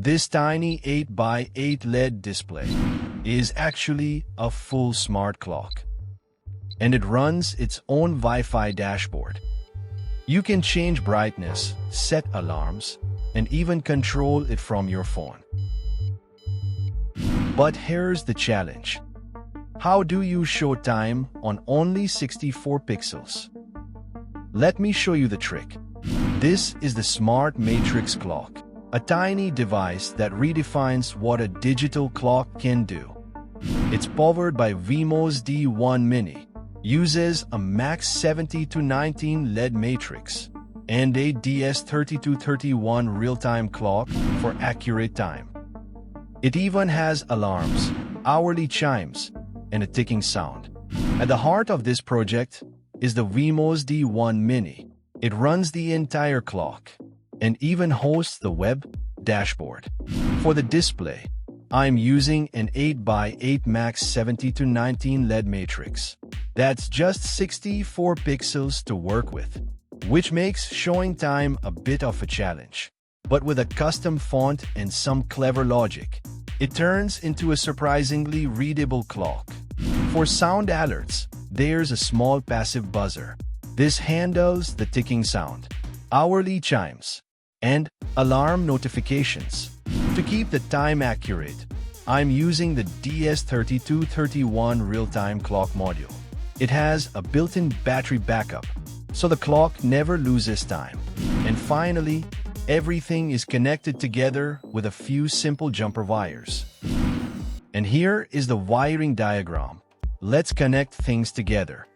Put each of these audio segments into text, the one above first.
This tiny 8x8 LED display is actually a full smart clock, and it runs its own Wi-Fi dashboard. You can change brightness, set alarms, and even control it from your phone. But here's the challenge. How do you show time on only 64 pixels? Let me show you the trick. This is the Smart Matrix Clock, a tiny device that redefines what a digital clock can do. It's powered by Wemos D1 Mini, uses a max 70-19 LED matrix, and a DS3231 real-time clock for accurate time. It even has alarms, hourly chimes, and a ticking sound. At the heart of this project is the Wemos D1 Mini. It runs the entire clock and even hosts the web dashboard. For the display, I'm using an 8x8 max 70-19 LED matrix. That's just 64 pixels to work with, which makes showing time a bit of a challenge. But with a custom font and some clever logic, it turns into a surprisingly readable clock. For sound alerts, there's a small passive buzzer. This handles the ticking sound, hourly chimes, and alarm notifications. To keep the time accurate, I'm using the DS3231 real-time clock module. It has a built-in battery backup, so the clock never loses time. And finally, everything is connected together with a few simple jumper wires. And here is the wiring diagram. Let's connect things together.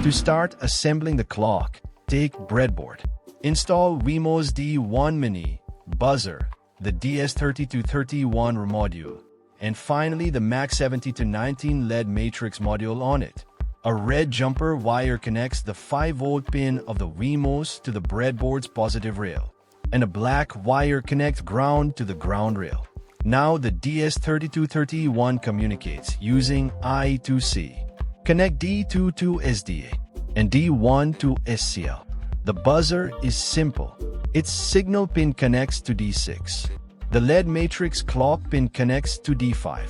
To start assembling the clock, take breadboard. Install Wemos D1 Mini, buzzer, the DS3231 module, and finally the Max 70-19 LED matrix module on it. A red jumper wire connects the 5-volt pin of the Wemos to the breadboard's positive rail, and a black wire connects ground to the ground rail. Now the DS3231 communicates using I2C. Connect D2 to SDA and D1 to SCL. The buzzer is simple. Its signal pin connects to D6. The LED matrix clock pin connects to D5.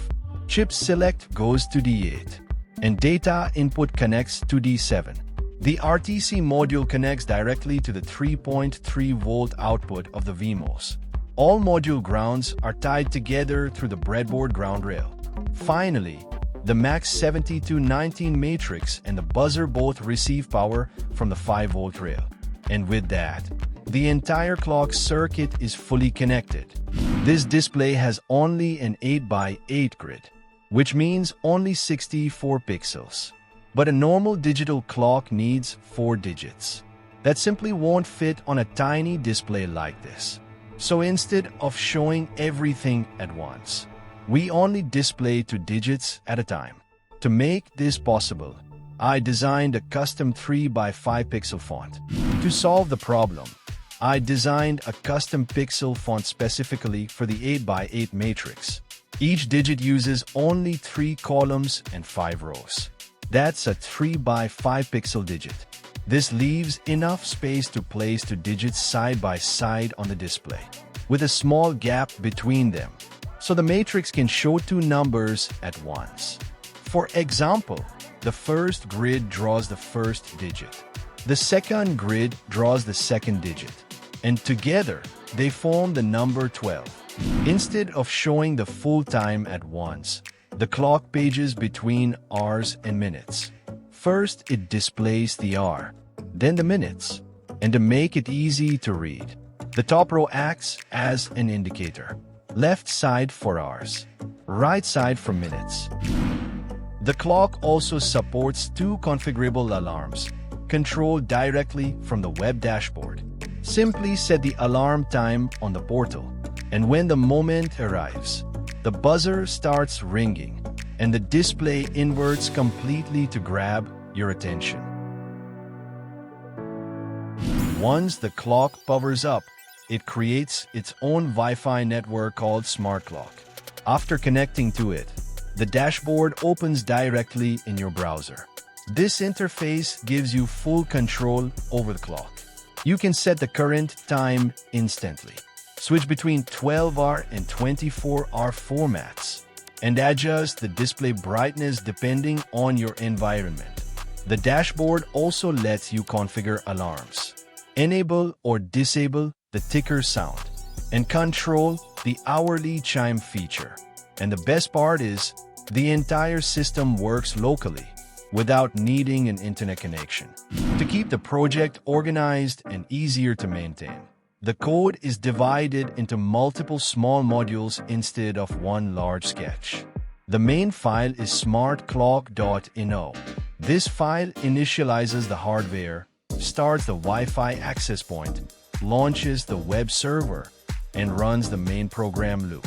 Chip select goes to D8. And data input connects to D7. The RTC module connects directly to the 3.3-volt output of the Wemos. All module grounds are tied together through the breadboard ground rail. Finally, the Max 70-19 matrix and the buzzer both receive power from the 5-volt rail. And with that, the entire clock circuit is fully connected. This display has only an 8x8 grid, which means only 64 pixels. But a normal digital clock needs 4 digits. That simply won't fit on a tiny display like this. So instead of showing everything at once, we only display 2 digits at a time. To make this possible, I designed a custom 3x5 pixel font. To solve the problem, I designed a custom pixel font specifically for the 8x8 matrix. Each digit uses only 3 columns and 5 rows. That's a 3x5 pixel digit. This leaves enough space to place 2 digits side by side on the display, with a small gap between them, so the matrix can show 2 numbers at once. For example, the first grid draws the first digit. The second grid draws the second digit. And together, they form the number 12. Instead of showing the full time at once, the clock pages between hours and minutes. First, it displays the hour, then the minutes. And to make it easy to read, the top row acts as an indicator. Left side for hours, right side for minutes. The clock also supports 2 configurable alarms, controlled directly from the web dashboard. Simply set the alarm time on the portal, and when the moment arrives, the buzzer starts ringing, and the display inverts completely to grab your attention. Once the clock powers up, it creates its own Wi-Fi network called Smart Clock. After connecting to it, the dashboard opens directly in your browser. This interface gives you full control over the clock. You can set the current time instantly. Switch between 12R and 24R formats, and adjust the display brightness depending on your environment. The dashboard also lets you configure alarms, enable or disable the ticker sound, and control the hourly chime feature. And the best part is, the entire system works locally, without needing an internet connection. To keep the project organized and easier to maintain, the code is divided into multiple small modules instead of one large sketch. The main file is smartclock.ino. This file initializes the hardware, starts the Wi-Fi access point, launches the web server, and runs the main program loop.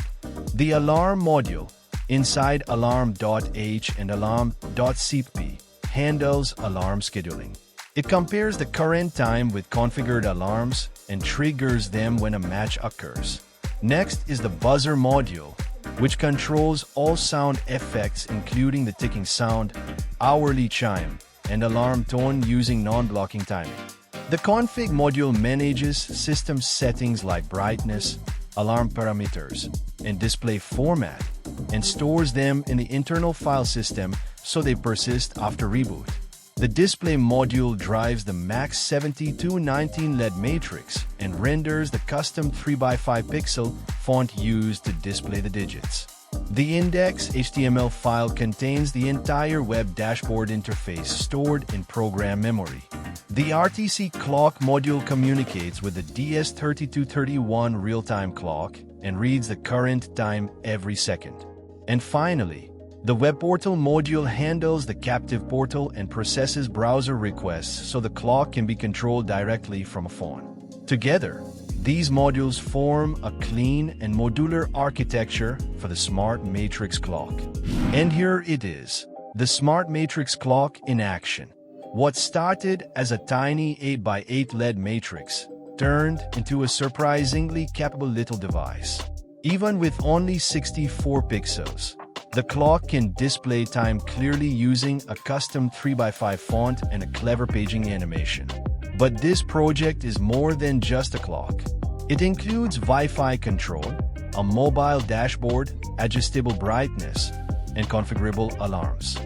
The alarm module inside alarm.h and alarm.cp handles alarm scheduling. It compares the current time with configured alarms and triggers them when a match occurs. Next is the buzzer module, which controls all sound effects including the ticking sound, hourly chime, and alarm tone using non-blocking timing. The config module manages system settings like brightness, alarm parameters, and display format, and stores them in the internal file system so they persist after reboot. The display module drives the Max 7219 LED matrix and renders the custom 3x5 pixel font used to display the digits. The index HTML file contains the entire web dashboard interface stored in program memory. The RTC clock module communicates with the DS3231 real-time clock and reads the current time every second. And finally, the web portal module handles the captive portal and processes browser requests so the clock can be controlled directly from a phone. Together, these modules form a clean and modular architecture for the Smart Matrix clock. And here it is, the Smart Matrix clock in action. What started as a tiny 8x8 LED matrix turned into a surprisingly capable little device. Even with only 64 pixels, the clock can display time clearly using a custom 3x5 font and a clever paging animation. But this project is more than just a clock. It includes Wi-Fi control, a mobile dashboard, adjustable brightness, and configurable alarms.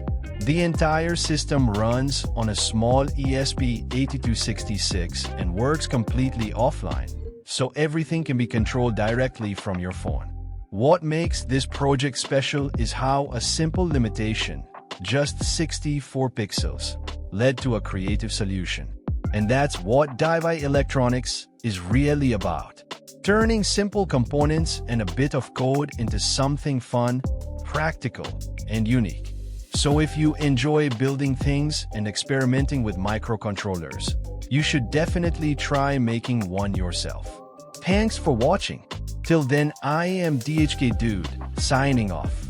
The entire system runs on a small ESP8266 and works completely offline, so everything can be controlled directly from your phone. What makes this project special is how a simple limitation, just 64 pixels, led to a creative solution. And that's what DIY Electronics is really about. Turning simple components and a bit of code into something fun, practical, and unique. So if you enjoy building things and experimenting with microcontrollers, you should definitely try making one yourself. Thanks for watching. Till then, I am DHK Dude, signing off.